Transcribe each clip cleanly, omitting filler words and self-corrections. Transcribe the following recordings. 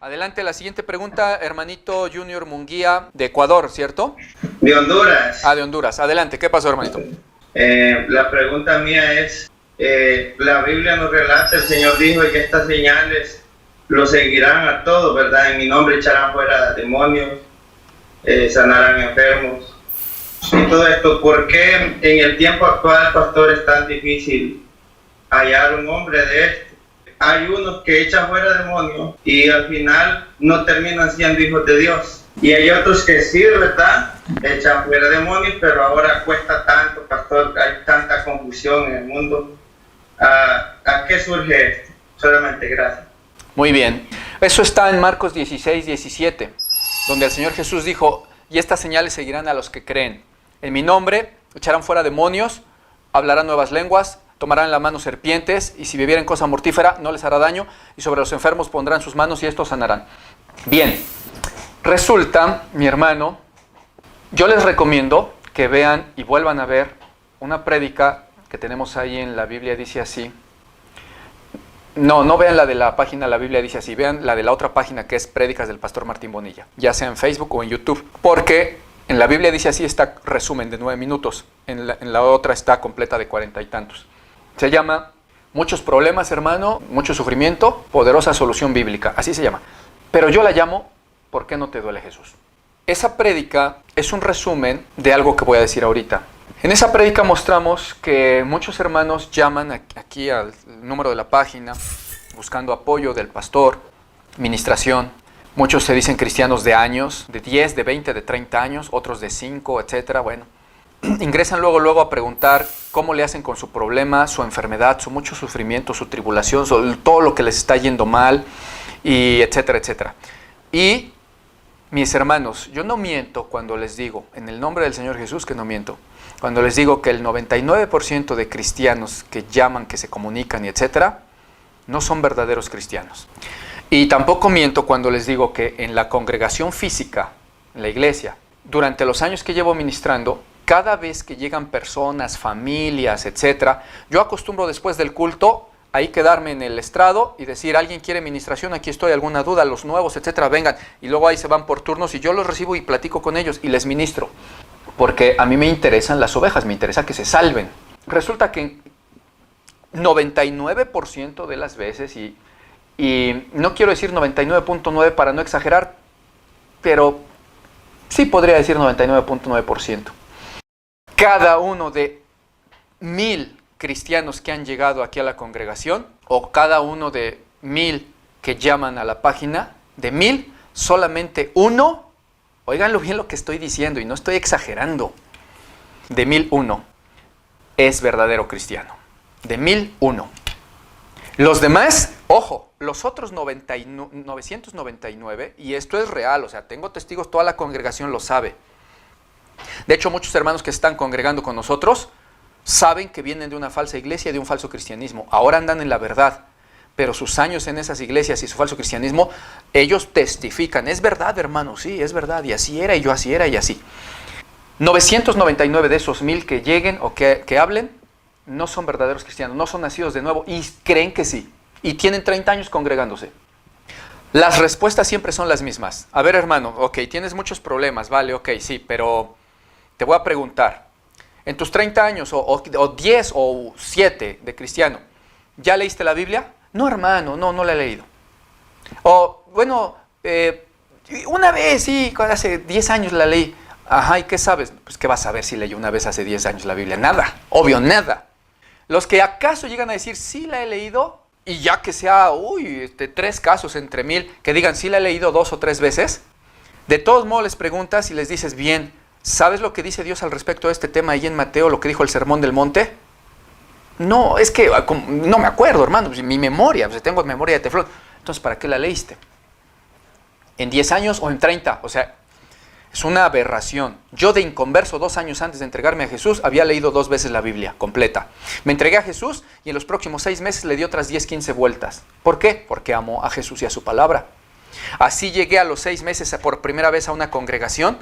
Adelante, la siguiente pregunta, hermanito Junior Munguía, de Ecuador, ¿cierto? De Honduras. Ah, de Honduras. Adelante, ¿qué pasó, hermanito? La pregunta mía es, la Biblia nos relata, el Señor dijo que estas señales lo seguirán a todos, ¿verdad? En mi nombre echarán fuera demonios, sanarán enfermos. Y todo esto, ¿por qué en el tiempo actual, pastor, es tan difícil hallar un hombre de este? Hay unos que echan fuera demonios y al final no terminan siendo hijos de Dios. Y hay otros que sí, ¿verdad? Echan fuera demonios, pero ahora cuesta tanto, pastor, hay tanta confusión en el mundo. ¿A qué surge esto? Solamente gracias. Muy bien. Eso está en Marcos 16, 17, donde el Señor Jesús dijo, y estas señales seguirán a los que creen. En mi nombre echarán fuera demonios, hablarán nuevas lenguas, tomarán en la mano serpientes, y si bebieren cosa mortífera no les hará daño, y sobre los enfermos pondrán sus manos y estos sanarán. Bien, resulta, mi hermano, yo les recomiendo que vean y vuelvan a ver una prédica que tenemos ahí en la Biblia, dice así. No vean la de la página La Biblia dice así, vean la de la otra página que es Prédicas del Pastor Martín Bonilla, ya sea en Facebook o en YouTube, porque en la Biblia dice así está resumen de 9 minutos, en la otra está completa de 40 y tantos. Se llama Muchos problemas, hermano, mucho sufrimiento, poderosa solución bíblica, así se llama. Pero yo la llamo ¿Por qué no te duele Jesús? Esa prédica es un resumen de algo que voy a decir ahorita. En esa prédica mostramos que muchos hermanos llaman aquí al número de la página buscando apoyo del pastor, ministración. Muchos se dicen cristianos de años, de 10, de 20, de 30 años, otros de 5, etcétera. Bueno, ingresan luego a preguntar cómo le hacen con su problema, su enfermedad, su mucho sufrimiento, su tribulación, todo lo que les está yendo mal, y etcétera, etcétera. Y mis hermanos, yo no miento cuando les digo, en el nombre del Señor Jesús que no miento, cuando les digo que el 99% de cristianos que llaman, que se comunican y etcétera, no son verdaderos cristianos. Y tampoco miento cuando les digo que en la congregación física, en la iglesia, durante los años que llevo ministrando, cada vez que llegan personas, familias, etcétera, yo acostumbro después del culto ahí quedarme en el estrado y decir, ¿alguien quiere ministración? Aquí estoy, alguna duda, los nuevos, etcétera, vengan. Y luego ahí se van por turnos y yo los recibo y platico con ellos y les ministro. Porque a mí me interesan las ovejas, me interesa que se salven. Resulta que 99% de las veces, y no quiero decir 99.9 para no exagerar, pero sí podría decir 99.9%. Cada uno de 1000 cristianos que han llegado aquí a la congregación, o cada uno de 1000 que llaman a la página, de 1000, solamente uno, oíganlo bien lo que estoy diciendo y no estoy exagerando, de 1001 es verdadero cristiano. De 1001. Los demás, ojo, los otros 999, y esto es real, o sea, tengo testigos, toda la congregación lo sabe. De hecho, muchos hermanos que están congregando con nosotros saben que vienen de una falsa iglesia y de un falso cristianismo. Ahora andan en la verdad, pero sus años en esas iglesias y su falso cristianismo, ellos testifican. Es verdad, hermano, sí, es verdad, y así era, y yo así era, y así. 999 de esos 1000 que lleguen o que hablen, no son verdaderos cristianos, no son nacidos de nuevo y creen que sí. Y tienen 30 años congregándose. Las respuestas siempre son las mismas. A ver, hermano, ok, tienes muchos problemas, vale, ok, sí, pero te voy a preguntar. En tus 30 años, o 10 o 7 de cristiano, ¿ya leíste la Biblia? No, hermano, no la he leído. O, bueno, una vez, sí, hace 10 años la leí. Ajá, ¿y qué sabes? Pues, ¿qué vas a saber si leí una vez hace 10 años la Biblia? Nada, obvio, nada. Los que acaso llegan a decir, sí la he leído, y ya que sea, 3 casos entre 1000, que digan, sí la he leído 2 o 3 veces, de todos modos les preguntas y les dices, bien, ¿sabes lo que dice Dios al respecto de este tema ahí en Mateo, lo que dijo el Sermón del Monte? No, es que no me acuerdo, hermano, mi memoria, pues tengo memoria de teflón. Entonces, ¿para qué la leíste? ¿En 10 años o en 30? O sea, es una aberración. Yo de inconverso, 2 años antes de entregarme a Jesús, había leído 2 veces la Biblia completa. Me entregué a Jesús y en los próximos 6 meses le di otras 10, 15 vueltas. ¿Por qué? Porque amo a Jesús y a su palabra. Así llegué a los 6 meses por primera vez a una congregación,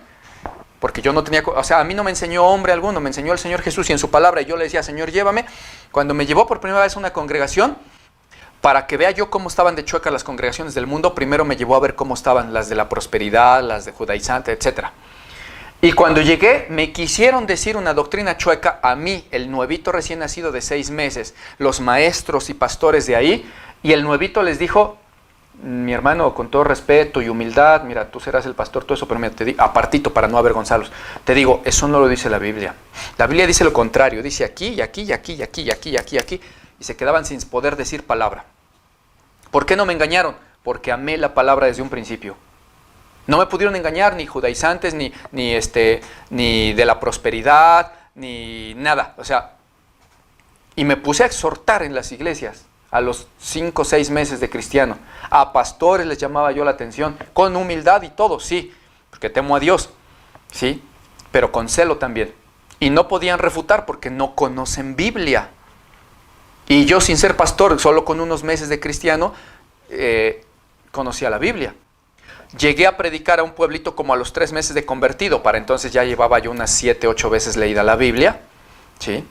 porque yo no tenía, o sea, a mí no me enseñó hombre alguno, me enseñó el Señor Jesús y en su palabra, y yo le decía, Señor, llévame. Cuando me llevó por primera vez a una congregación, Para que vea yo cómo estaban de chuecas las congregaciones del mundo, primero me llevó a ver cómo estaban las de la prosperidad, las de judaizante, etc. Y cuando llegué, me quisieron decir una doctrina chueca a mí, el nuevito recién nacido de 6 meses, los maestros y pastores de ahí, y el nuevito les dijo: mi hermano, con todo respeto y humildad, mira, tú serás el pastor, todo eso, pero mira, te digo, apartito para no avergonzarlos, te digo, eso no lo dice la Biblia. La Biblia dice lo contrario, dice aquí, y aquí, y aquí, y aquí, y aquí, y aquí, y aquí, y se quedaban sin poder decir palabra. ¿Por qué no me engañaron? Porque amé la palabra desde un principio. No me pudieron engañar ni judaizantes, ni de la prosperidad, ni nada. O sea, y me puse a exhortar en las iglesias a los 5 o 6 meses de cristiano. A pastores les llamaba yo la atención, con humildad y todo, sí, porque temo a Dios, sí, pero con celo también. Y no podían refutar porque no conocen Biblia. Y yo, sin ser pastor, solo con unos meses de cristiano, conocía la Biblia. Llegué a predicar a un pueblito como a los 3 meses de convertido. Para entonces ya llevaba yo unas 7, 8 veces leída la Biblia, ¿sí?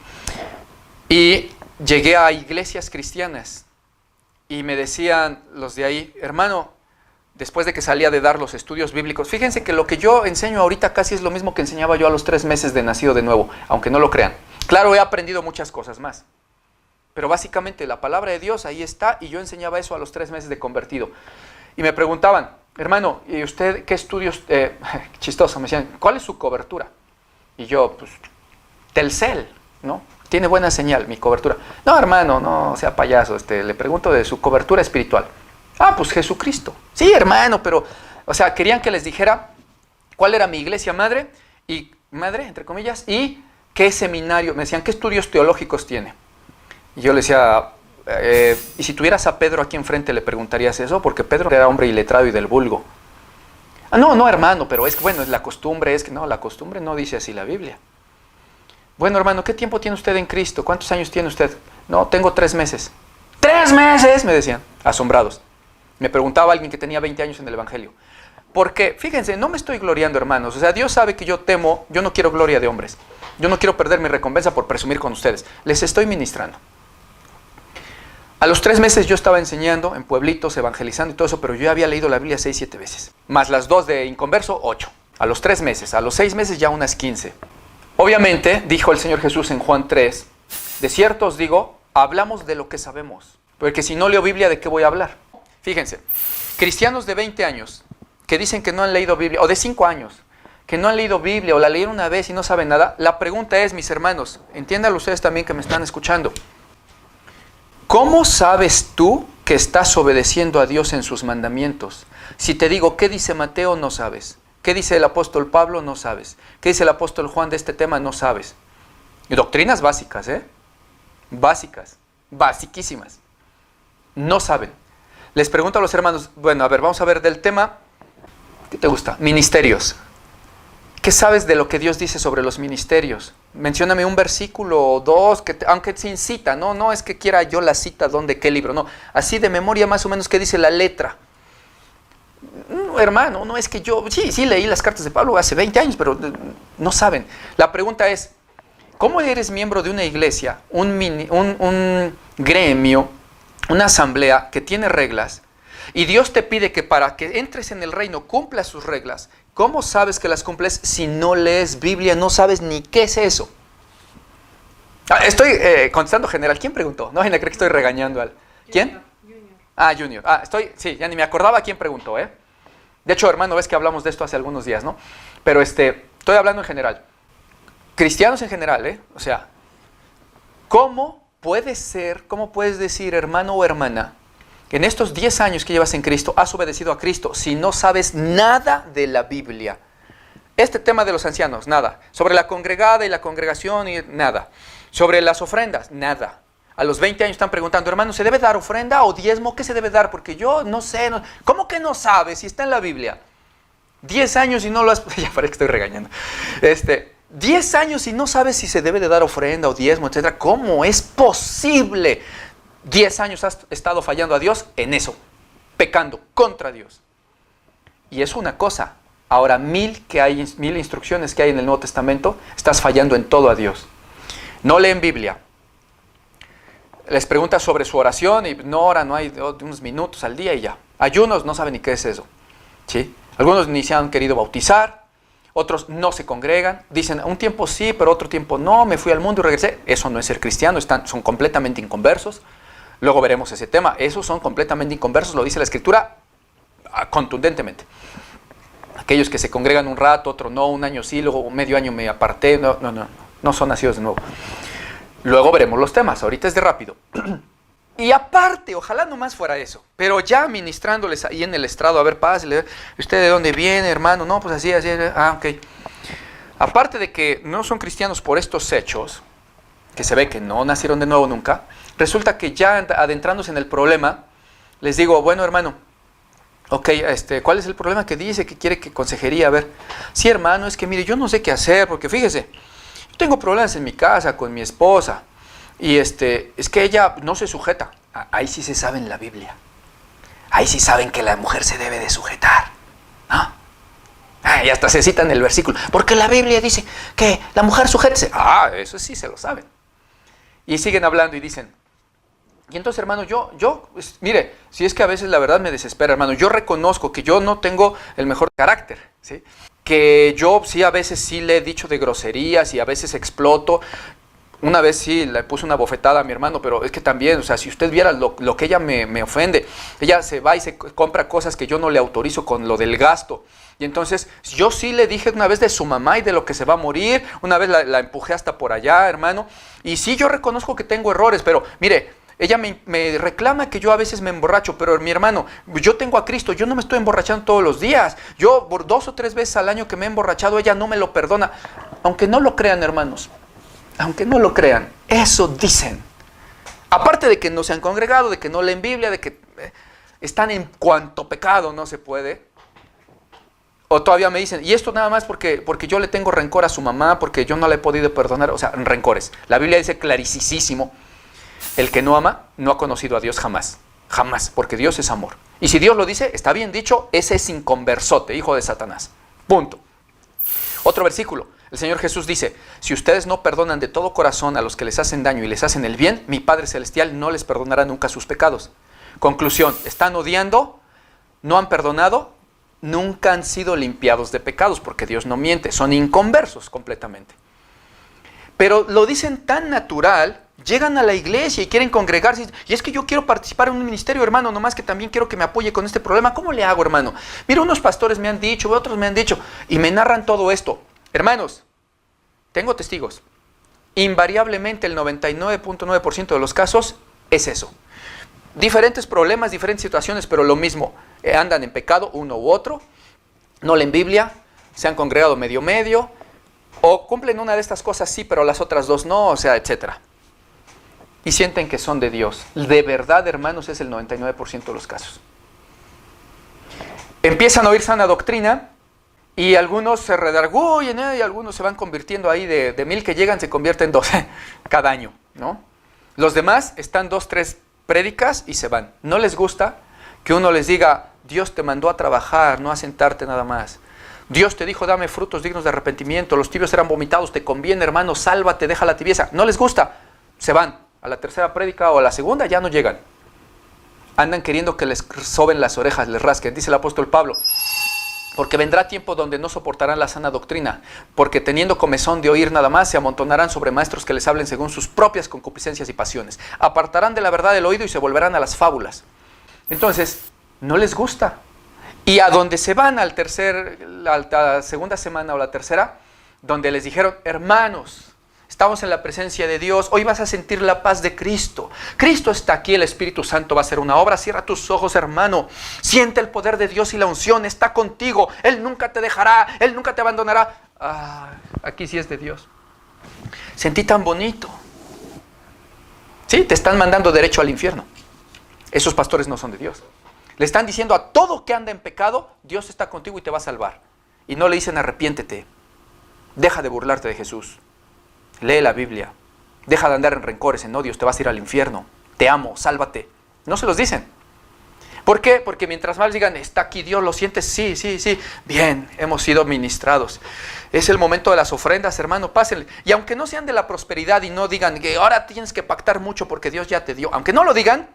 Y llegué a iglesias cristianas y me decían los de ahí: hermano, después de que salía de dar los estudios bíblicos, fíjense que lo que yo enseño ahorita casi es lo mismo que enseñaba yo a los 3 meses de nacido de nuevo, aunque no lo crean. Claro, he aprendido muchas cosas más, pero básicamente la palabra de Dios ahí está, y yo enseñaba eso a los 3 meses de convertido. Y me preguntaban: hermano, ¿y usted qué estudios? Chistoso, me decían: ¿cuál es su cobertura? Y yo, pues, Telcel, ¿no? Tiene buena señal mi cobertura. No, hermano, no sea payaso, le pregunto de su cobertura espiritual. Ah, pues Jesucristo. Sí, hermano, pero, o sea, querían que les dijera cuál era mi iglesia madre, entre comillas, y qué seminario. Me decían: ¿qué estudios teológicos tiene? Y yo le decía: ¿y si tuvieras a Pedro aquí enfrente le preguntarías eso? Porque Pedro era hombre iletrado y del vulgo. Ah, no, hermano, pero es que, bueno, es la costumbre, no, la costumbre no dice así la Biblia. Bueno, hermano, ¿qué tiempo tiene usted en Cristo? ¿Cuántos años tiene usted? No, tengo 3 meses. ¡3 meses! Me decían, asombrados. Me preguntaba alguien que tenía 20 años en el Evangelio. Porque, fíjense, no me estoy gloriando, hermanos. O sea, Dios sabe que yo no quiero gloria de hombres. Yo no quiero perder mi recompensa por presumir con ustedes. Les estoy ministrando. A los 3 meses yo estaba enseñando en pueblitos, evangelizando y todo eso, pero yo ya había leído la Biblia 6, 7 veces. Más las 2 de inconverso, 8. A los 3 meses. A los 6 meses ya unas 15. Obviamente, dijo el Señor Jesús en Juan 3, de cierto os digo, hablamos de lo que sabemos. Porque si no leo Biblia, ¿de qué voy a hablar? Fíjense, cristianos de 20 años que dicen que no han leído Biblia, o de 5 años, que no han leído Biblia, o la leyeron una vez y no saben nada, la pregunta es, mis hermanos, entiéndanlo ustedes también que me están escuchando, ¿cómo sabes tú que estás obedeciendo a Dios en sus mandamientos? Si te digo, ¿qué dice Mateo? No sabes. ¿Qué dice el apóstol Pablo? No sabes. ¿Qué dice el apóstol Juan de este tema? No sabes. Y doctrinas básicas, básicas, basiquísimas. No saben. Les pregunto a los hermanos, bueno, a ver, vamos a ver del tema, ¿qué te gusta? Ministerios. ¿Qué sabes de lo que Dios dice sobre los ministerios? Mencióname un versículo o 2, aunque sin cita, no es que quiera yo la cita, ¿dónde, qué libro? No, así de memoria más o menos qué dice la letra. No, hermano, no es que yo, sí leí las cartas de Pablo hace 20 años, pero no saben. La pregunta es, ¿cómo eres miembro de una iglesia, un gremio, una asamblea que tiene reglas, y Dios te pide que para que entres en el reino cumplas sus reglas? ¿Cómo sabes que las cumples si no lees Biblia, no sabes ni qué es eso? Estoy contestando general. ¿Quién preguntó? No, creo que estoy regañando al... ¿Quién? Junior. Sí, ya ni me acordaba quién preguntó, De hecho, hermano, ves que hablamos de esto hace algunos días, ¿no? Pero estoy hablando en general. Cristianos en general, O sea, ¿cómo puedes decir, hermano o hermana, que en estos 10 años que llevas en Cristo has obedecido a Cristo si no sabes nada de la Biblia? Este tema de los ancianos, nada. Sobre la congregada y la congregación, nada. Sobre las ofrendas, nada. A los 20 años están preguntando, hermano, ¿se debe dar ofrenda o diezmo? ¿Qué se debe dar? Porque yo no sé. ¿Cómo que no sabes si está en la Biblia? 10 años y no lo has... Ya parece que estoy regañando. 10 años y no sabes si se debe de dar ofrenda o diezmo, etcétera. ¿Cómo es posible? 10 años has estado fallando a Dios en eso. Pecando contra Dios. Y es una cosa. Ahora 1000 instrucciones que hay en el Nuevo Testamento, estás fallando en todo a Dios. No leen Biblia. Les pregunta sobre su oración y no ora, no hay unos minutos al día y ya. Ayunos, no saben ni qué es eso. ¿Sí? Algunos ni se han querido bautizar, otros no se congregan, dicen un tiempo sí, pero otro tiempo no, me fui al mundo y regresé. Eso no es ser cristiano, son completamente inconversos. Luego veremos ese tema. Esos son completamente inconversos, lo dice la Escritura contundentemente. Aquellos que se congregan un rato, otro no, un año sí, luego medio año me aparté, no son nacidos de nuevo. Luego veremos los temas, ahorita es de rápido. Y aparte, ojalá nomás fuera eso, pero ya ministrándoles ahí en el estrado, a ver, pásale, ¿usted de dónde viene, hermano? No, pues así, ok. Aparte de que no son cristianos por estos hechos, que se ve que no nacieron de nuevo nunca, resulta que ya adentrándose en el problema, les digo, bueno, hermano, ok, ¿cuál es el problema que dice, que quiere que consejería? A ver, sí, hermano, es que mire, yo no sé qué hacer, porque fíjese, yo tengo problemas en mi casa con mi esposa, y es que ella no se sujeta. Ahí sí se sabe en la Biblia. Ahí sí saben que la mujer se debe de sujetar, ¿no? Y hasta se citan el versículo, porque la Biblia dice que la mujer sujétese. Eso sí se lo saben. Y siguen hablando y dicen, y entonces, hermano, mire, si es que a veces la verdad me desespera, hermano, yo reconozco que yo no tengo el mejor carácter, ¿sí? Que yo sí a veces sí le he dicho de groserías y a veces exploto. Una vez sí le puse una bofetada a mi hermano, pero es que también, o sea, si usted viera lo que ella me ofende, ella se va y se compra cosas que yo no le autorizo con lo del gasto. Y entonces yo sí le dije una vez de su mamá y de lo que se va a morir, una vez la empujé hasta por allá, hermano, y sí yo reconozco que tengo errores, pero mire, ella me reclama que yo a veces me emborracho, pero mi hermano, yo tengo a Cristo, yo no me estoy emborrachando todos los días, yo por 2 o 3 veces al año que me he emborrachado, ella no me lo perdona, aunque no lo crean, hermanos. Aunque no lo crean, eso dicen. Aparte de que no se han congregado, de que no leen Biblia, de que están en cuanto pecado no se puede. O todavía me dicen, y esto nada más porque yo le tengo rencor a su mamá, porque yo no le he podido perdonar. O sea, rencores. La Biblia dice clarísimo, el que no ama no ha conocido a Dios jamás. Jamás, porque Dios es amor. Y si Dios lo dice, está bien dicho, ese es inconversote, hijo de Satanás. Punto. Otro versículo. El Señor Jesús dice, si ustedes no perdonan de todo corazón a los que les hacen daño y les hacen el bien, mi Padre Celestial no les perdonará nunca sus pecados. Conclusión, están odiando, no han perdonado, nunca han sido limpiados de pecados, porque Dios no miente, son inconversos completamente. Pero lo dicen tan natural, llegan a la iglesia y quieren congregarse, y es que yo quiero participar en un ministerio, hermano, nomás que también quiero que me apoye con este problema. ¿Cómo le hago, hermano? Mira, unos pastores me han dicho, otros me han dicho, y me narran todo esto. Hermanos, tengo testigos. Invariablemente el 99.9% de los casos es eso. Diferentes problemas, diferentes situaciones, pero lo mismo. Andan en pecado uno u otro, no leen Biblia, se han congregado medio, o cumplen una de estas cosas sí, pero las otras dos no, o sea, etcétera. Y sienten que son de Dios. De verdad, hermanos, es el 99% de los casos. Empiezan a oír sana doctrina, y algunos se redarguyen, y algunos se van convirtiendo ahí de 1000 que llegan, se convierten en 12 cada año, ¿no? Los demás están 2, 3 prédicas y se van. No les gusta que uno les diga, Dios te mandó a trabajar, no a sentarte nada más. Dios te dijo, dame frutos dignos de arrepentimiento, los tibios serán vomitados, te conviene, hermano, sálvate, deja la tibieza. No les gusta, se van. A la tercera prédica o a la segunda ya no llegan. Andan queriendo que les soben las orejas, les rasquen, dice el apóstol Pablo. Porque vendrá tiempo donde no soportarán la sana doctrina, porque teniendo comezón de oír nada más, se amontonarán sobre maestros que les hablen según sus propias concupiscencias y pasiones. Apartarán de la verdad el oído y se volverán a las fábulas. Entonces, no les gusta. Y a donde se van a la segunda semana o la tercera, donde les dijeron, hermanos, estamos en la presencia de Dios, hoy vas a sentir la paz de Cristo. Cristo está aquí, el Espíritu Santo va a hacer una obra. Cierra tus ojos, hermano. Siente el poder de Dios y la unción está contigo. Él nunca te dejará, Él nunca te abandonará. Aquí sí es de Dios. Sentí tan bonito. Sí, te están mandando derecho al infierno. Esos pastores no son de Dios. Le están diciendo a todo que anda en pecado, Dios está contigo y te va a salvar. Y no le dicen arrepiéntete. Deja de burlarte de Jesús. Lee la Biblia. Deja de andar en rencores, en odios, te vas a ir al infierno. Te amo, sálvate. No se los dicen. ¿Por qué? Porque mientras más digan, está aquí Dios, ¿lo sientes? Sí, sí, sí. Bien, hemos sido ministrados. Es el momento de las ofrendas, hermano, pásenle. Y aunque no sean de la prosperidad y no digan que ahora tienes que pactar mucho porque Dios ya te dio, aunque no lo digan,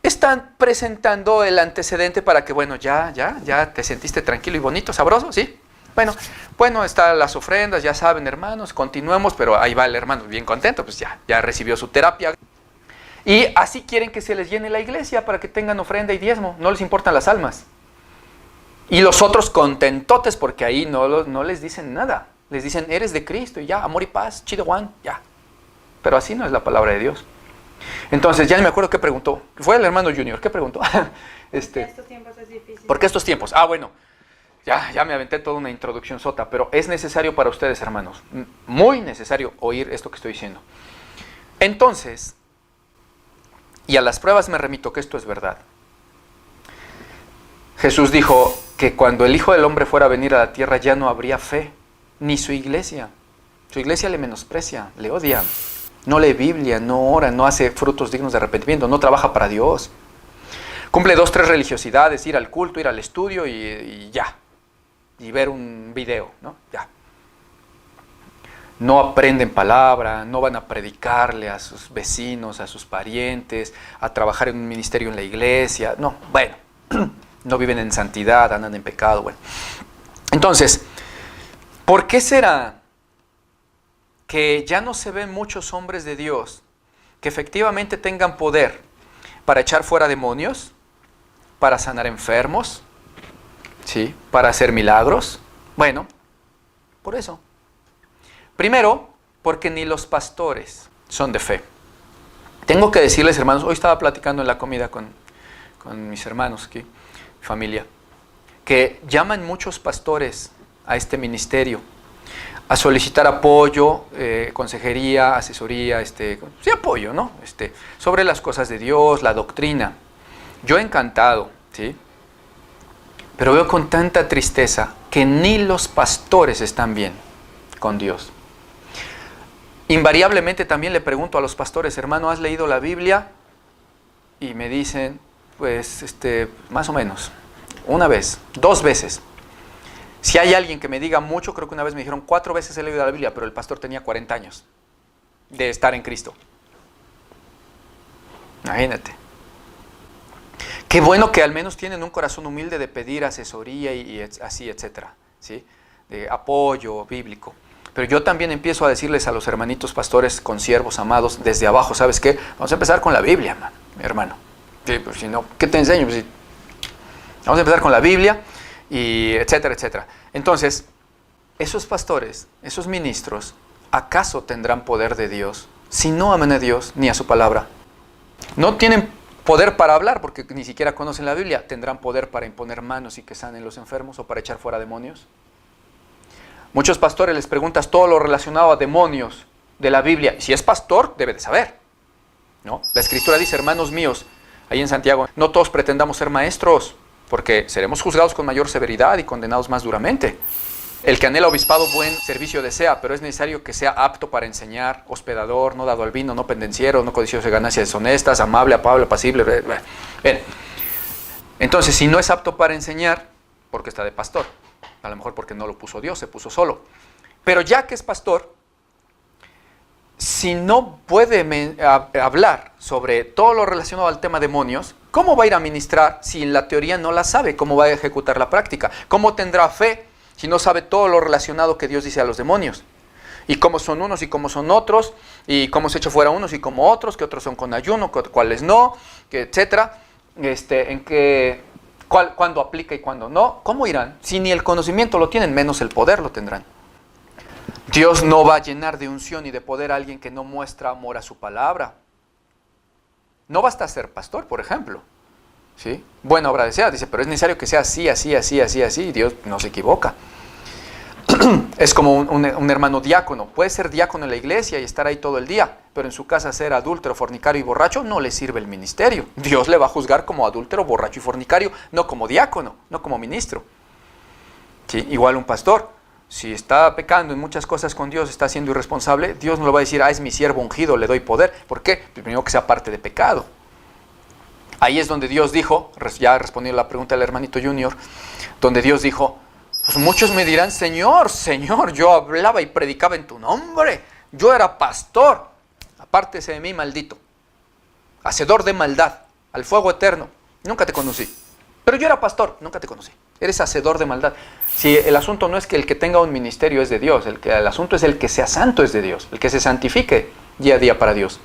están presentando el antecedente para que, bueno, ya te sentiste tranquilo y bonito, sabroso, ¿sí? Bueno, están las ofrendas, ya saben, hermanos, continuemos, pero ahí va el hermano bien contento, pues ya recibió su terapia. Y así quieren que se les llene la iglesia para que tengan ofrenda y diezmo, no les importan las almas. Y los otros contentotes porque ahí no les dicen nada, les dicen, eres de Cristo y ya, amor y paz, chido Juan, ya. Pero así no es la palabra de Dios. Entonces, ya ni me acuerdo qué preguntó. Fue el hermano Junior, ¿qué preguntó? Estos tiempos es difícil. ¿Por qué estos tiempos? Bueno, ya me aventé toda una introducción sota, pero es necesario para ustedes, hermanos, muy necesario oír esto que estoy diciendo. Entonces, y a las pruebas me remito que esto es verdad. Jesús dijo que cuando el Hijo del Hombre fuera a venir a la tierra ya no habría fe, ni su iglesia. Su iglesia le menosprecia, le odia. No lee Biblia, no ora, no hace frutos dignos de arrepentimiento, no trabaja para Dios. Cumple 2, 3 religiosidades, ir al culto, ir al estudio y ya. Y ver un video, ¿no? Ya. No aprenden palabra, no van a predicarle a sus vecinos, a sus parientes, a trabajar en un ministerio en la iglesia. No, bueno, no viven en santidad, andan en pecado, bueno. Entonces, ¿por qué será que ya no se ven muchos hombres de Dios que efectivamente tengan poder para echar fuera demonios, para sanar enfermos, ¿sí? Para hacer milagros? Bueno, por eso. Primero, porque ni los pastores son de fe. Tengo que decirles, hermanos, hoy estaba platicando en la comida con mis hermanos aquí, familia, que llaman muchos pastores a este ministerio a solicitar apoyo, consejería, asesoría, sí, apoyo, ¿no? Sobre las cosas de Dios, la doctrina. Yo encantado, ¿sí? Pero veo con tanta tristeza que ni los pastores están bien con Dios. Invariablemente también le pregunto a los pastores, hermano, ¿has leído la Biblia? Y me dicen, pues, más o menos, una vez, 2 veces. Si hay alguien que me diga mucho, creo que una vez me dijeron 4 veces he leído la Biblia, pero el pastor tenía 40 años de estar en Cristo. Imagínate. Qué bueno que al menos tienen un corazón humilde de pedir asesoría y así, etcétera, ¿sí? De apoyo bíblico. Pero yo también empiezo a decirles a los hermanitos pastores, consiervos, amados, desde abajo, ¿sabes qué? Vamos a empezar con la Biblia, hermano. Sí, pues si no, ¿qué te enseño? Pues, sí. Vamos a empezar con la Biblia, y etcétera, etcétera. Entonces, esos pastores, esos ministros, ¿acaso tendrán poder de Dios si no aman a Dios ni a su palabra? No tienen poder para hablar porque ni siquiera conocen la Biblia. ¿Tendrán poder para imponer manos y que sanen los enfermos o para echar fuera demonios? Muchos pastores les preguntas todo lo relacionado a demonios de la Biblia. Y si es pastor, debe de saber, ¿no? La Escritura dice, hermanos míos, ahí en Santiago, no todos pretendamos ser maestros, porque seremos juzgados con mayor severidad y condenados más duramente. El que anhela obispado, buen servicio desea, pero es necesario que sea apto para enseñar, hospedador, no dado al vino, no pendenciero, no codicioso de ganancias deshonestas, amable, afable, apacible. Bien. Entonces, si no es apto para enseñar, porque está de pastor, a lo mejor porque no lo puso Dios, se puso solo. Pero ya que es pastor, si no puede hablar sobre todo lo relacionado al tema demonios, ¿cómo va a ir a ministrar si en la teoría no la sabe? ¿Cómo va a ejecutar la práctica? ¿Cómo tendrá fe si no sabe todo lo relacionado que Dios dice a los demonios? Y cómo son unos y cómo son otros, y cómo se echa fuera unos y como otros, que otros son con ayuno, cuáles no, que etcétera, cuándo aplica y cuándo no. ¿Cómo irán? Si ni el conocimiento lo tienen, menos el poder lo tendrán. Dios no va a llenar de unción y de poder a alguien que no muestra amor a su palabra. No basta ser pastor, por ejemplo, ¿sí? Buena obra deseada, dice, pero es necesario que sea así, así, así, así, así, y Dios no se equivoca. Es como un hermano diácono, puede ser diácono en la iglesia y estar ahí todo el día, pero en su casa ser adúltero, fornicario y borracho no le sirve el ministerio. Dios le va a juzgar como adúltero, borracho y fornicario, no como diácono, no como ministro. ¿Sí? Igual un pastor, si está pecando en muchas cosas con Dios, está siendo irresponsable, Dios no le va a decir, es mi siervo ungido, le doy poder. ¿Por qué? Primero que sea parte de pecado. Ahí es donde Dios dijo, ya respondiendo la pregunta del hermanito Junior, donde Dios dijo, pues muchos me dirán, Señor, Señor, yo hablaba y predicaba en tu nombre, yo era pastor, apártese de mí, maldito, hacedor de maldad, al fuego eterno, nunca te conocí. Pero yo era pastor, nunca te conocí. Eres hacedor de maldad. Si el asunto no es que el que tenga un ministerio es de Dios, el asunto es el que sea santo es de Dios, el que se santifique día a día para Dios.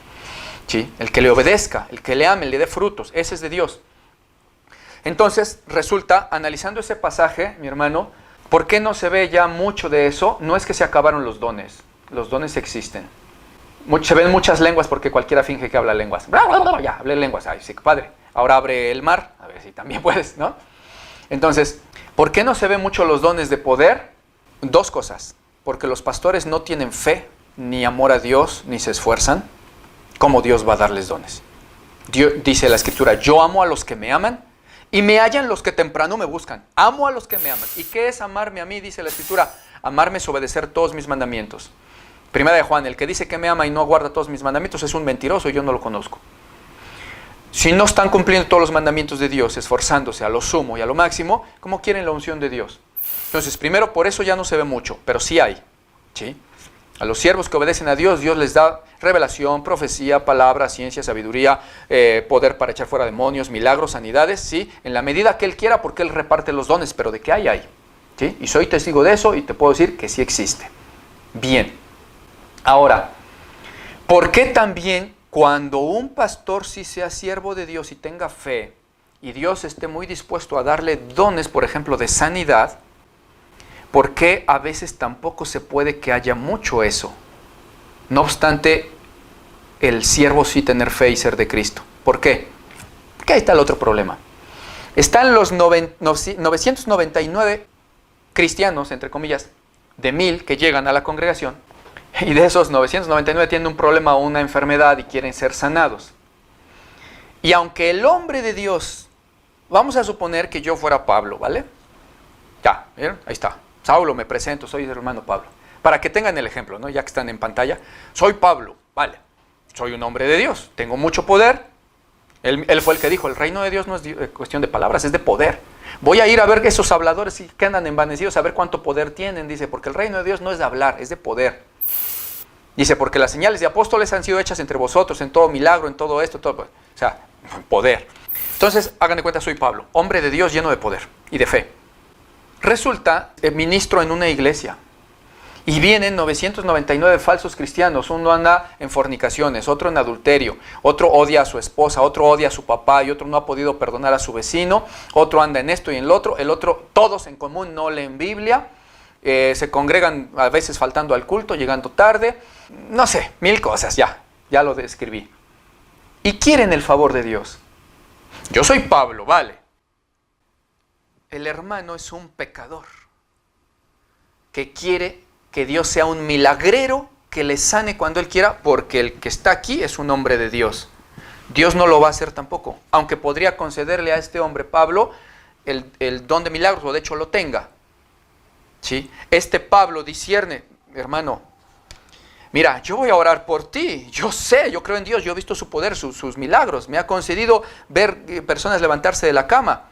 ¿Sí? El que le obedezca, el que le ame, le dé frutos, ese es de Dios. Entonces, resulta, analizando ese pasaje, mi hermano, ¿por qué no se ve ya mucho de eso? No es que se acabaron los dones existen. Se ven muchas lenguas porque cualquiera finge que habla lenguas. Ya, hablé lenguas, ay, sí, padre. Ahora abre el mar, a ver si también puedes, ¿no? Entonces, ¿por qué no se ven mucho los dones de poder? Dos cosas. Porque los pastores no tienen fe, ni amor a Dios, ni se esfuerzan. ¿Cómo Dios va a darles dones? Dios, dice la Escritura, yo amo a los que me aman y me hallan los que temprano me buscan. Amo a los que me aman. ¿Y qué es amarme a mí? Dice la Escritura, amarme es obedecer todos mis mandamientos. Primera de Juan, el que dice que me ama y no guarda todos mis mandamientos es un mentiroso y yo no lo conozco. Si no están cumpliendo todos los mandamientos de Dios, esforzándose a lo sumo y a lo máximo, ¿cómo quieren la unción de Dios? Entonces, primero, por eso ya no se ve mucho, pero sí hay. ¿Sí? A los siervos que obedecen a Dios, Dios les da revelación, profecía, palabra, ciencia, sabiduría, poder para echar fuera demonios, milagros, sanidades, ¿sí? En la medida que Él quiera, porque Él reparte los dones, pero de que hay. ¿Sí? Y soy testigo de eso y te puedo decir que sí existe. Bien. Ahora, ¿por qué también cuando un pastor sí sea siervo de Dios y tenga fe, y Dios esté muy dispuesto a darle dones, por ejemplo, de sanidad, ¿por qué a veces tampoco se puede que haya mucho eso? No obstante, el siervo sí tener fe y ser de Cristo. ¿Por qué? Porque ahí está el otro problema. Están los 999 cristianos, entre comillas, de 1000 que llegan a la congregación, y de esos 999 tienen un problema o una enfermedad y quieren ser sanados. Y aunque el hombre de Dios, vamos a suponer que yo fuera Pablo, ¿vale? Ya, ¿vieron? Ahí está. Saulo, me presento, soy el hermano Pablo. Para que tengan el ejemplo, ¿no? Ya que están en pantalla. Soy Pablo, ¿vale? Soy un hombre de Dios, tengo mucho poder. Él fue el que dijo, el reino de Dios no es cuestión de palabras, es de poder. Voy a ir a ver esos habladores que andan envanecidos, a ver cuánto poder tienen, dice, porque el reino de Dios no es de hablar, es de poder. Dice, porque las señales de apóstoles han sido hechas entre vosotros, en todo milagro, en todo esto, todo, o sea, poder. Entonces, hagan de cuenta, soy Pablo, hombre de Dios lleno de poder y de fe. Resulta, ministro en una iglesia, y vienen 999 falsos cristianos. Uno anda en fornicaciones, otro en adulterio, otro odia a su esposa, otro odia a su papá, y otro no ha podido perdonar a su vecino, otro anda en esto y en lo otro, el otro, todos en común no leen Biblia, se congregan a veces faltando al culto, llegando tarde, no sé, 1000 cosas, ya lo describí. Y quieren el favor de Dios. Yo soy Pablo, vale. El hermano es un pecador que quiere que Dios sea un milagrero que le sane cuando Él quiera, porque el que está aquí es un hombre de Dios. Dios no lo va a hacer tampoco, aunque podría concederle a este hombre, Pablo, el don de milagros, o de hecho lo tenga. ¿Sí? Este Pablo discierne, hermano, mira, yo voy a orar por ti, yo sé, yo creo en Dios, yo he visto su poder, sus milagros, me ha concedido ver personas levantarse de la cama,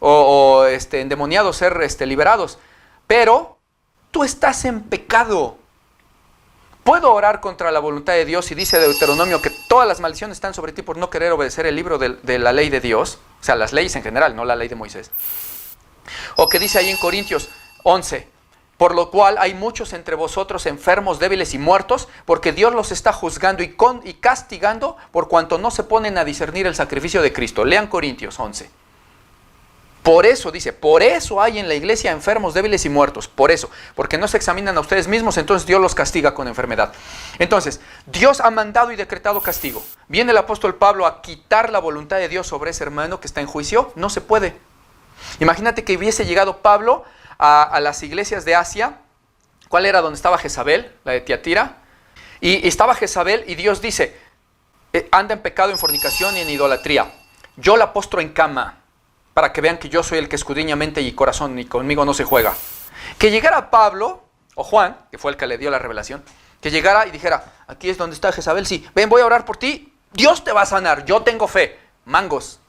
o endemoniados ser liberados, pero tú estás en pecado. Puedo orar contra la voluntad de Dios, y dice Deuteronomio que todas las maldiciones están sobre ti por no querer obedecer el libro de la ley de Dios, o sea, las leyes en general, no la ley de Moisés. O que dice ahí en Corintios 11, por lo cual hay muchos entre vosotros enfermos, débiles y muertos, porque Dios los está juzgando y castigando por cuanto no se ponen a discernir el sacrificio de Cristo. Lean Corintios 11. Por eso dice, por eso hay en la iglesia enfermos, débiles y muertos. Por eso, porque no se examinan a ustedes mismos, entonces Dios los castiga con enfermedad. Entonces, Dios ha mandado y decretado castigo. ¿Viene el apóstol Pablo a quitar la voluntad de Dios sobre ese hermano que está en juicio? No se puede. Imagínate que hubiese llegado Pablo a las iglesias de Asia. ¿Cuál era donde estaba Jezabel? La de Tiatira. Y estaba Jezabel y Dios dice, anda en pecado, en fornicación y en idolatría. Yo la postro en cama, para que vean que yo soy el que escudriña mente y corazón, y conmigo no se juega. Que llegara Pablo, o Juan, que fue el que le dio la revelación, que llegara y dijera, aquí es donde está Jezabel, sí, ven, voy a orar por ti, Dios te va a sanar, yo tengo fe. Mangos,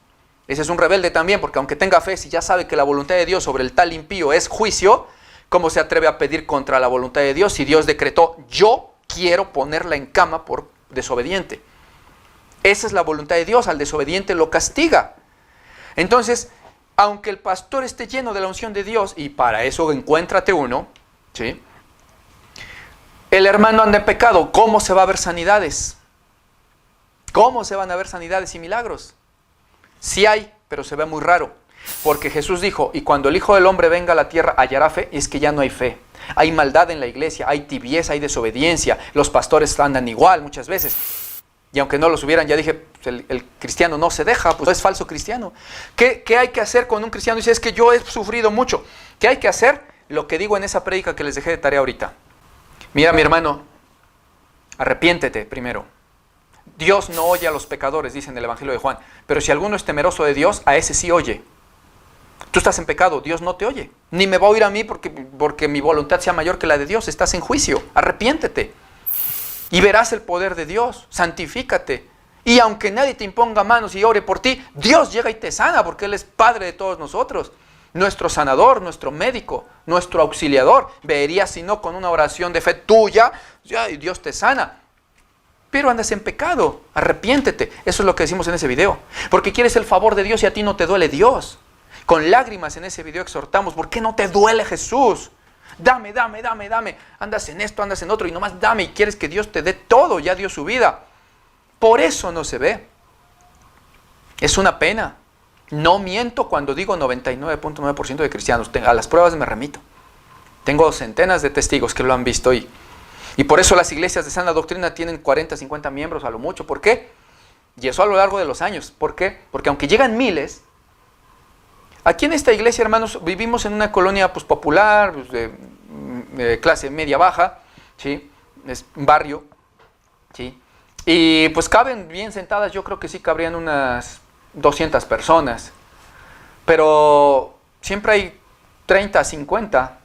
Ese es un rebelde también, porque aunque tenga fe, si ya sabe que la voluntad de Dios sobre el tal impío es juicio, ¿cómo se atreve a pedir contra la voluntad de Dios si Dios decretó, yo quiero ponerla en cama por desobediente? Esa es la voluntad de Dios, al desobediente lo castiga. Entonces, aunque el pastor esté lleno de la unción de Dios, y para eso encuéntrate uno, ¿sí? El hermano anda en pecado, ¿cómo se va a ver sanidades? ¿Cómo se van a ver sanidades y milagros? Sí hay, pero se ve muy raro. Porque Jesús dijo, y cuando el Hijo del Hombre venga a la tierra, hallará fe, y es que ya no hay fe. Hay maldad en la iglesia, hay tibieza, hay desobediencia. Los pastores andan igual muchas veces. Y aunque no los hubieran, ya dije, el cristiano no se deja, pues es falso cristiano. ¿Qué hay que hacer con un cristiano? Dice, es que yo he sufrido mucho. ¿Qué hay que hacer? Lo que digo en esa prédica que les dejé de tarea ahorita. Mira, mi hermano, arrepiéntete primero. Dios no oye a los pecadores, dice en el Evangelio de Juan. Pero si alguno es temeroso de Dios, a ese sí oye. Tú estás en pecado, Dios no te oye. Ni me va a oír a mí porque mi voluntad sea mayor que la de Dios. Estás en juicio, arrepiéntete. Y verás el poder de Dios, santifícate. Y aunque nadie te imponga manos y ore por ti, Dios llega y te sana porque Él es Padre de todos nosotros. Nuestro sanador, nuestro médico, nuestro auxiliador. Verías si no con una oración de fe tuya, y Dios te sana. Pero andas en pecado, arrepiéntete. Eso es lo que decimos en ese video. Porque quieres el favor de Dios y a ti no te duele Dios. Con lágrimas en ese video exhortamos, ¿por qué no te duele Jesús? Dame, dame, dame, dame. Andas en esto, andas en otro y nomás dame y quieres que Dios te dé todo, ya dio su vida. Por eso no se ve. Es una pena. No miento cuando digo 99.9% de cristianos. A las pruebas me remito. Tengo centenas de testigos que lo han visto y por eso las iglesias de sana doctrina tienen 40, 50 miembros a lo mucho. ¿Por qué? Y eso a lo largo de los años. ¿Por qué? Porque aunque llegan miles, aquí en esta iglesia, hermanos, vivimos en una colonia pues, popular, pues, de clase media-baja, ¿sí? Es un barrio, ¿sí? Y pues caben bien sentadas, yo creo que sí cabrían unas 200 personas, pero siempre hay 30, 50,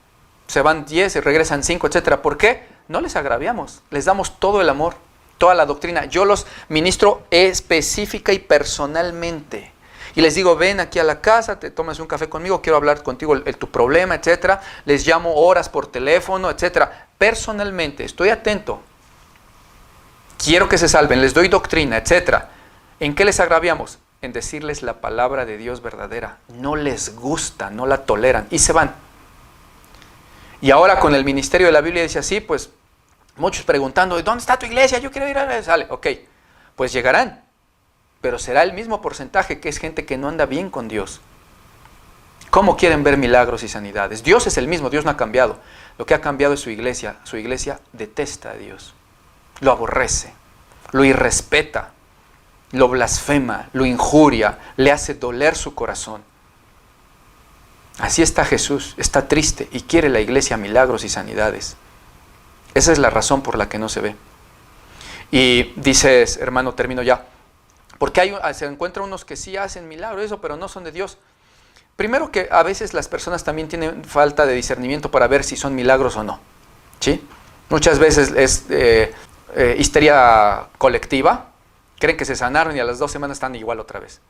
se van 10 y regresan 5, etc. ¿Por qué? No les agraviamos, les damos todo el amor, toda la doctrina. Yo los ministro específica y personalmente. Y les digo, ven aquí a la casa, te tomas un café conmigo, quiero hablar contigo tu problema, etc. Les llamo horas por teléfono, etc. Personalmente, estoy atento. Quiero que se salven, les doy doctrina, etc. ¿En qué les agraviamos? En decirles la palabra de Dios verdadera. No les gusta, no la toleran y se van. Y ahora con el ministerio de la Biblia dice así, pues muchos preguntando, ¿dónde está tu iglesia? Yo quiero ir a la sale. Ok, pues llegarán. Pero será el mismo porcentaje que es gente que no anda bien con Dios. ¿Cómo quieren ver milagros y sanidades? Dios es el mismo, Dios no ha cambiado. Lo que ha cambiado es su iglesia. Su iglesia detesta a Dios. Lo aborrece, lo irrespeta, lo blasfema, lo injuria, le hace doler su corazón. Así está Jesús, está triste y quiere la iglesia milagros y sanidades. Esa es la razón por la que no se ve. Y dices, hermano, termino ya. Porque se encuentran unos que sí hacen milagros, eso, pero no son de Dios. Primero que a veces las personas también tienen falta de discernimiento para ver si son milagros o no. ¿Sí? Muchas veces es histeria colectiva. Creen que se sanaron y a las 2 semanas están igual otra vez.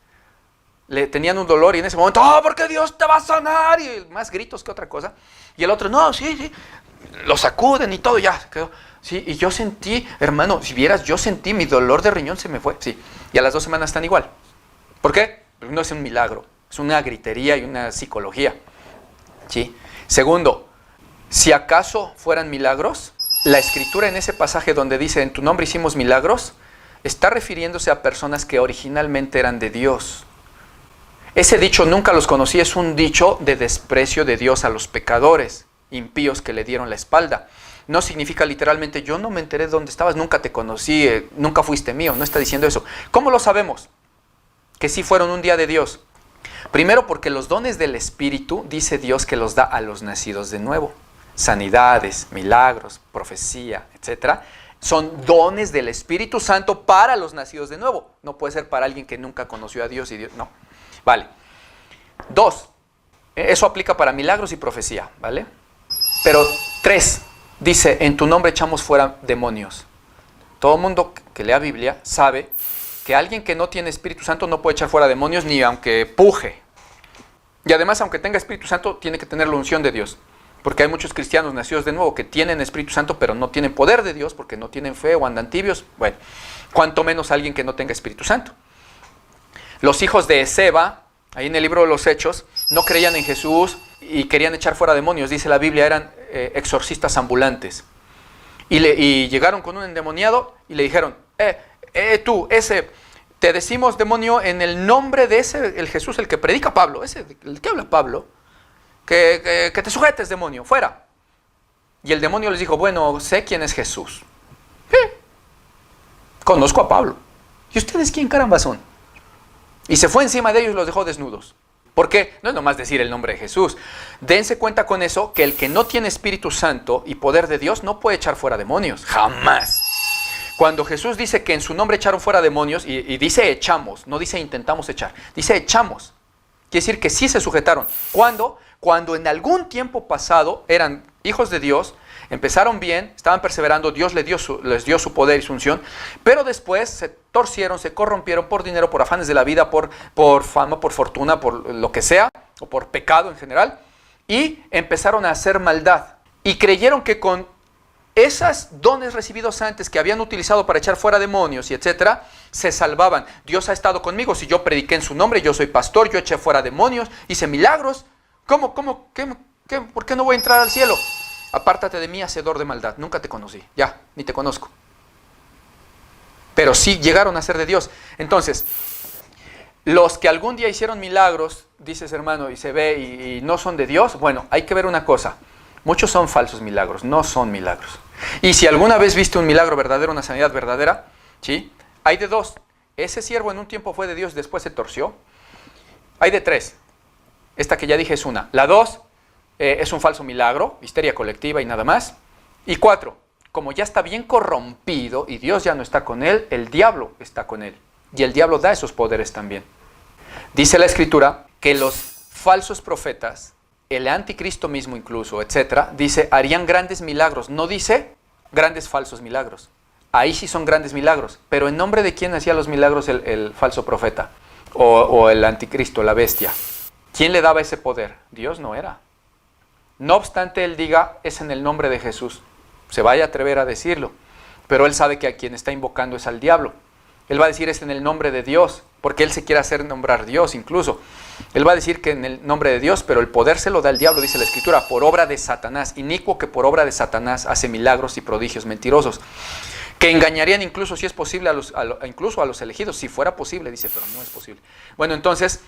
Tenían un dolor y en ese momento, ¡oh, porque Dios te va a sanar! Y más gritos que otra cosa. Y el otro, no, sí. Lo sacuden y todo, ya quedó. Sí, y yo sentí, hermano, si vieras, yo sentí mi dolor de riñón se me fue. Sí, y a las 2 semanas están igual. ¿Por qué? Porque no es un milagro, es una gritería y una psicología. ¿Sí? Segundo, si acaso fueran milagros, la escritura en ese pasaje donde dice, en tu nombre hicimos milagros, está refiriéndose a personas que originalmente eran de Dios. Ese dicho, nunca los conocí, es un dicho de desprecio de Dios a los pecadores, impíos que le dieron la espalda. No significa literalmente, yo no me enteré de dónde estabas, nunca te conocí, nunca fuiste mío. No está diciendo eso. ¿Cómo lo sabemos? Que sí fueron un día de Dios. Primero porque los dones del Espíritu, dice Dios que los da a los nacidos de nuevo. Sanidades, milagros, profecía, etc. Son dones del Espíritu Santo para los nacidos de nuevo. No puede ser para alguien que nunca conoció a Dios y Dios, no. Vale. 2. Eso aplica para milagros y profecía, ¿vale? Pero 3. Dice, en tu nombre echamos fuera demonios. Todo el mundo que lea Biblia sabe que alguien que no tiene Espíritu Santo no puede echar fuera demonios ni aunque puje. Y además, aunque tenga Espíritu Santo, tiene que tener la unción de Dios. Porque hay muchos cristianos nacidos de nuevo que tienen Espíritu Santo, pero no tienen poder de Dios porque no tienen fe o andan tibios. Bueno, cuanto menos alguien que no tenga Espíritu Santo. Los hijos de Eseba, ahí en el libro de los Hechos, no creían en Jesús y querían echar fuera demonios. Dice la Biblia, eran exorcistas ambulantes. Y llegaron con un endemoniado y le dijeron, tú, ese, te decimos demonio en el nombre de ese, el Jesús, el que predica Pablo, ese, el que habla Pablo, que te sujetes, demonio, fuera. Y el demonio les dijo, bueno, sé quién es Jesús. Conozco a Pablo. ¿Y ustedes quién caramba son? Y se fue encima de ellos y los dejó desnudos. Porque no es nomás decir el nombre de Jesús. Dense cuenta con eso, que el que no tiene Espíritu Santo y poder de Dios no puede echar fuera demonios. Jamás. Cuando Jesús dice que en su nombre echaron fuera demonios, y dice echamos, no dice intentamos echar, dice echamos. Quiere decir que sí se sujetaron. ¿Cuándo? Cuando en algún tiempo pasado eran hijos de Dios, empezaron bien, estaban perseverando, Dios les dio su poder y su unción, pero después se torcieron, se corrompieron por dinero, por afanes de la vida, por fama, por fortuna, por lo que sea, o por pecado en general, y empezaron a hacer maldad. Y creyeron que con esos dones recibidos antes que habían utilizado para echar fuera demonios y etcétera, se salvaban. Dios ha estado conmigo, si yo prediqué en su nombre, yo soy pastor, yo eché fuera demonios, hice milagros, ¿por qué no voy a entrar al cielo? Apártate de mí, hacedor de maldad. Nunca te conocí. Ya, ni te conozco. Pero sí llegaron a ser de Dios. Entonces, los que algún día hicieron milagros, dices hermano, y se ve y no son de Dios, bueno, hay que ver una cosa. Muchos son falsos milagros, no son milagros. Y si alguna vez viste un milagro verdadero, una sanidad verdadera, ¿sí? Hay de dos. Ese siervo en un tiempo fue de Dios, después se torció. Hay de tres. Esta que ya dije es una. La dos, es un falso milagro, histeria colectiva y nada más. Y 4, como ya está bien corrompido y Dios ya no está con él, el diablo está con él. Y el diablo da esos poderes también. Dice la Escritura que los falsos profetas, el anticristo mismo incluso, etcétera, dice, harían grandes milagros. No dice grandes falsos milagros. Ahí sí son grandes milagros. Pero ¿en nombre de quién hacía los milagros el falso profeta? O el anticristo, la bestia. ¿Quién le daba ese poder? Dios no era. No obstante, él diga, es en el nombre de Jesús. Se vaya a atrever a decirlo. Pero él sabe que a quien está invocando es al diablo. Él va a decir, es en el nombre de Dios, porque él se quiere hacer nombrar Dios incluso. Él va a decir que en el nombre de Dios, pero el poder se lo da el diablo, dice la Escritura, por obra de Satanás. Inicuo que por obra de Satanás hace milagros y prodigios mentirosos, que engañarían incluso, si es posible, incluso a los elegidos. Si fuera posible, dice, pero no es posible. Bueno, entonces,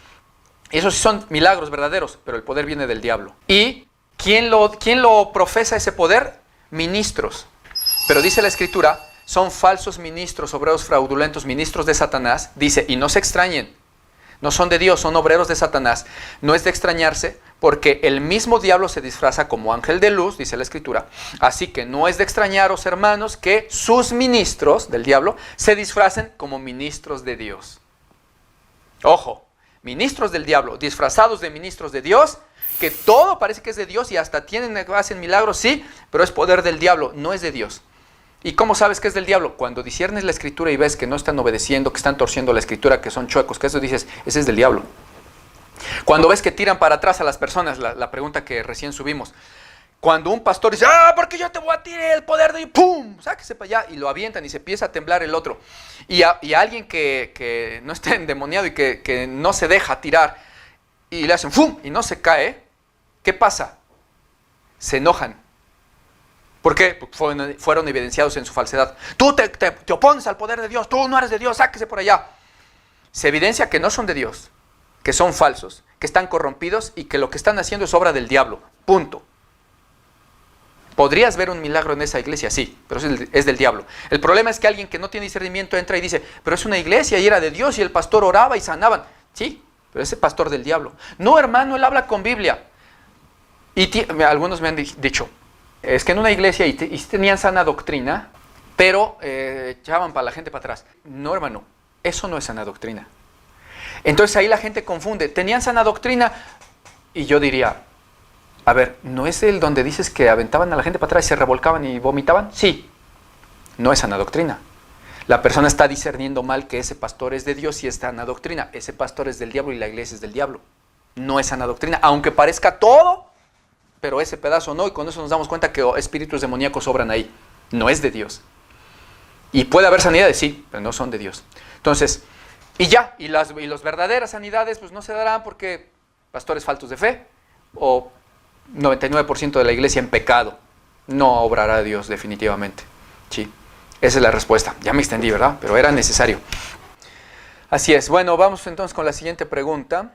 esos sí son milagros verdaderos, pero el poder viene del diablo. ¿Y quién lo profesa ese poder? Ministros. Pero dice la Escritura, son falsos ministros, obreros fraudulentos, ministros de Satanás. Dice, y no se extrañen, no son de Dios, son obreros de Satanás. No es de extrañarse, porque el mismo diablo se disfraza como ángel de luz, dice la Escritura. Así que no es de extrañaros, hermanos, que sus ministros del diablo se disfracen como ministros de Dios. Ojo, ministros del diablo, disfrazados de ministros de Dios, que todo parece que es de Dios y hasta hacen milagros, sí, pero es poder del diablo, no es de Dios. ¿Y cómo sabes que es del diablo? Cuando disciernes la Escritura y ves que no están obedeciendo, que están torciendo la Escritura, que son chuecos, que eso dices, ese es del diablo. Cuando ves que tiran para atrás a las personas, la pregunta que recién subimos, cuando un pastor dice, porque yo te voy a tirar el poder de... ¡Pum! Sáquese para allá, y lo avientan y se empieza a temblar el otro. Y a alguien que no está endemoniado y que no se deja tirar, y le hacen ¡pum! Y no se cae, ¿qué pasa? Se enojan. ¿Por qué? Porque fueron evidenciados en su falsedad. Tú te opones al poder de Dios, tú no eres de Dios, sáquese por allá. Se evidencia que no son de Dios, que son falsos, que están corrompidos y que lo que están haciendo es obra del diablo. Punto. ¿Podrías ver un milagro en esa iglesia? Sí, pero es del diablo. El problema es que alguien que no tiene discernimiento entra y dice, pero es una iglesia y era de Dios y el pastor oraba y sanaban. Sí, pero ese pastor del diablo. No, hermano, él habla con Biblia. Y algunos me han dicho, es que en una iglesia y tenían sana doctrina, pero echaban para la gente para atrás. No, hermano, eso no es sana doctrina. Entonces ahí la gente confunde. Tenían sana doctrina y yo diría, a ver, ¿no es el donde dices que aventaban a la gente para atrás y se revolcaban y vomitaban? Sí, no es sana doctrina. La persona está discerniendo mal que ese pastor es de Dios y es sana doctrina. Ese pastor es del diablo y la iglesia es del diablo. No es sana doctrina, aunque parezca todo, pero ese pedazo no, y con eso nos damos cuenta que espíritus demoníacos obran ahí. No es de Dios. Y puede haber sanidades, sí, pero no son de Dios. Entonces, y las verdaderas sanidades pues no se darán porque pastores faltos de fe o 99% de la iglesia en pecado. No obrará Dios definitivamente. Sí, esa es la respuesta. Ya me extendí, ¿verdad? Pero era necesario. Así es. Bueno, vamos entonces con la siguiente pregunta.